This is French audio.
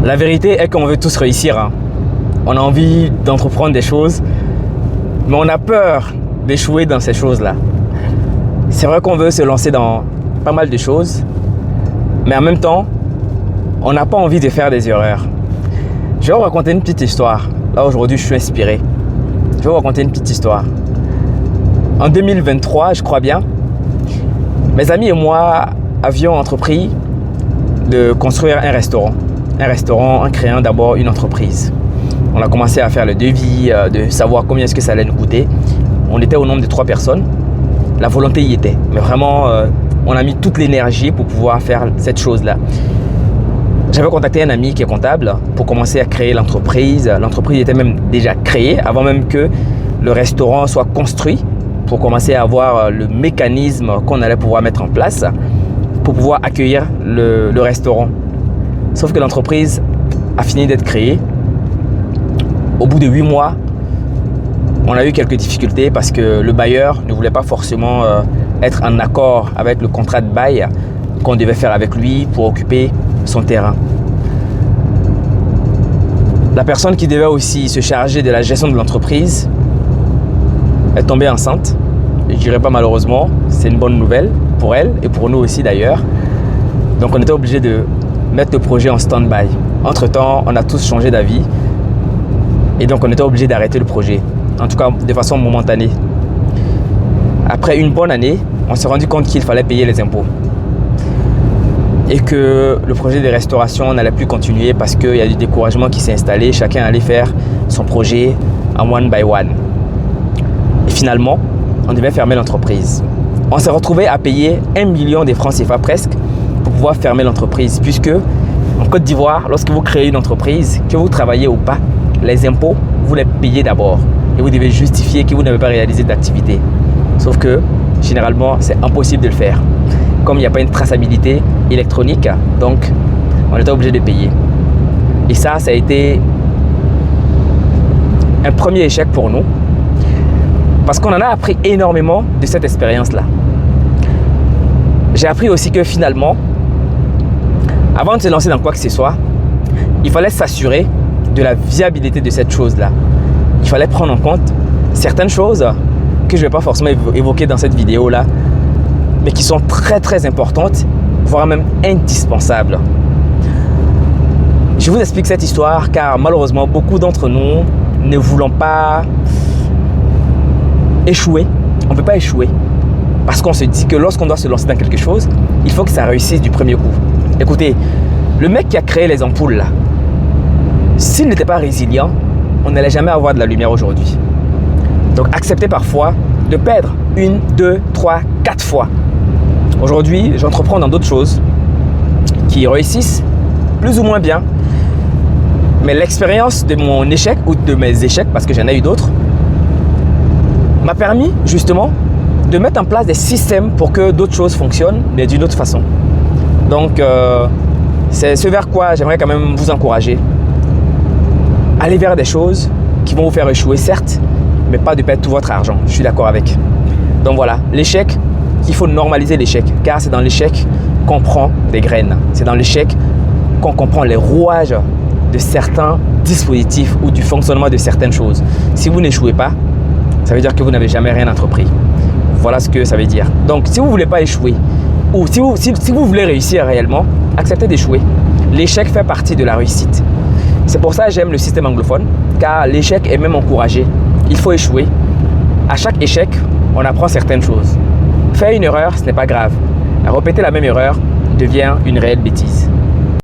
La vérité est qu'on veut tous réussir, hein. On a envie d'entreprendre des choses, mais on a peur d'échouer dans ces choses-là. C'est vrai qu'on veut se lancer dans pas mal de choses, mais en même temps, on n'a pas envie de faire des erreurs. Je vais vous raconter une petite histoire. Là, aujourd'hui, je suis inspiré. Je vais vous raconter une petite histoire. En 2023, je crois bien, mes amis et moi avions entrepris de construire un restaurant. Un restaurant en créant d'abord une entreprise. On a commencé à faire le devis, de savoir combien est-ce que ça allait nous coûter. On était au nombre de 3 personnes. La volonté y était. Mais vraiment, on a mis toute l'énergie pour pouvoir faire cette chose-là. J'avais contacté un ami qui est comptable pour commencer à créer l'entreprise. L'entreprise était même déjà créée avant même que le restaurant soit construit, pour commencer à avoir le mécanisme qu'on allait pouvoir mettre en place pour pouvoir accueillir le restaurant. Sauf que l'entreprise a fini d'être créée. Au bout de 8 mois, on a eu quelques difficultés parce que le bailleur ne voulait pas forcément être en accord avec le contrat de bail qu'on devait faire avec lui pour occuper son terrain. La personne qui devait aussi se charger de la gestion de l'entreprise est tombée enceinte. Je dirais pas malheureusement, c'est une bonne nouvelle pour elle et pour nous aussi d'ailleurs. Donc on était obligé de mettre le projet en stand-by. Entre-temps, on a tous changé d'avis et donc on était obligé d'arrêter le projet, en tout cas de façon momentanée. Après une bonne année, on s'est rendu compte qu'il fallait payer les impôts et que le projet de restauration n'allait plus continuer parce qu'il y a du découragement qui s'est installé. Chacun allait faire son projet en one by one. Et finalement, on devait fermer l'entreprise. On s'est retrouvé à payer 1 million de francs CFA presque pour pouvoir fermer l'entreprise, puisque en Côte d'Ivoire, lorsque vous créez une entreprise, que vous travaillez ou pas, les impôts, vous les payez d'abord et vous devez justifier que vous n'avez pas réalisé d'activité. Sauf que généralement, c'est impossible de le faire. Comme il n'y a pas une traçabilité électronique, donc on était obligé de payer. Et ça a été un premier échec pour nous, parce qu'on en a appris énormément de cette expérience-là. J'ai appris aussi que finalement, avant de se lancer dans quoi que ce soit, il fallait s'assurer de la viabilité de cette chose-là. Il fallait prendre en compte certaines choses que je ne vais pas forcément évoquer dans cette vidéo-là, mais qui sont très très importantes, voire même indispensables. Je vous explique cette histoire car malheureusement, beaucoup d'entre nous ne voulons pas échouer. On ne peut pas échouer parce qu'on se dit que lorsqu'on doit se lancer dans quelque chose, il faut que ça réussisse du premier coup. Écoutez, le mec qui a créé les ampoules là, s'il n'était pas résilient, on n'allait jamais avoir de la lumière aujourd'hui. Donc acceptez parfois de perdre 1, 2, 3, 4 fois. Aujourd'hui, j'entreprends dans d'autres choses qui réussissent plus ou moins bien. Mais l'expérience de mon échec ou de mes échecs, parce que j'en ai eu d'autres, m'a permis justement de mettre en place des systèmes pour que d'autres choses fonctionnent, mais d'une autre façon. Donc, c'est ce vers quoi j'aimerais quand même vous encourager. Allez vers des choses qui vont vous faire échouer, certes, mais pas de perdre tout votre argent. Je suis d'accord avec. Donc voilà, l'échec, il faut normaliser l'échec, car c'est dans l'échec qu'on prend des graines. C'est dans l'échec qu'on comprend les rouages de certains dispositifs ou du fonctionnement de certaines choses. Si vous n'échouez pas, ça veut dire que vous n'avez jamais rien entrepris. Voilà ce que ça veut dire. Donc, si vous ne voulez pas échouer, ou si vous voulez réussir réellement, acceptez d'échouer. L'échec fait partie de la réussite. C'est pour ça que j'aime le système anglophone, car l'échec est même encouragé. Il faut échouer. À chaque échec, on apprend certaines choses. Faire une erreur, ce n'est pas grave. Répéter la même erreur devient une réelle bêtise.